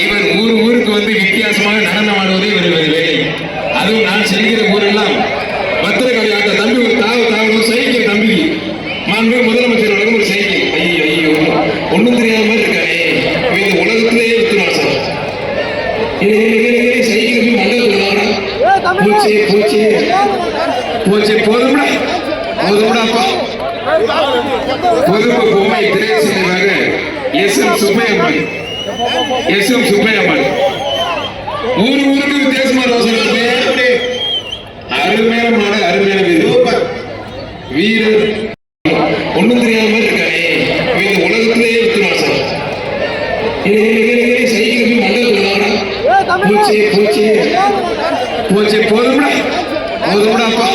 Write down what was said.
இவர் ஊருக்கு வந்து வித்தியாசமாக நடனம் ஆடுவதே இவர் வேலை. அதுவும் நான் செல்கிற ஊரெல்லாம் பத்திரக்காளி ஆட்ட தம்பி ஒரு தாவு சைக்கிள் தம்பிக்கு மாண்பு முதலமைச்சர் வழங்கும் ஒரு சைக்கிள். ஐயோ ஒண்ணும் தெரியாத மாதிரி இருக்கானே, இந்த உலகத்திலேயே வித்துருவான் சார். சைக்கிள் மண்டலத்தில் போச்சு போச்சு போச்சு போதும்டாப்பா. பொதுப்பு பொம்மை திரையரசாக எஸ்.எம். சுப்பையம்மன் ஊருக்கு வித்தியாசமா அருமையான மாடு, அருமையான வீரர் ஒண்ணும் தெரியாத மாதிரி இருக்கானே, இந்த உலகத்திலேயே வித்துருவான் சார். சைக்கிள் மண்டலத்தில் போச்சு போச்சு போச்சு போதும்டாப்பா.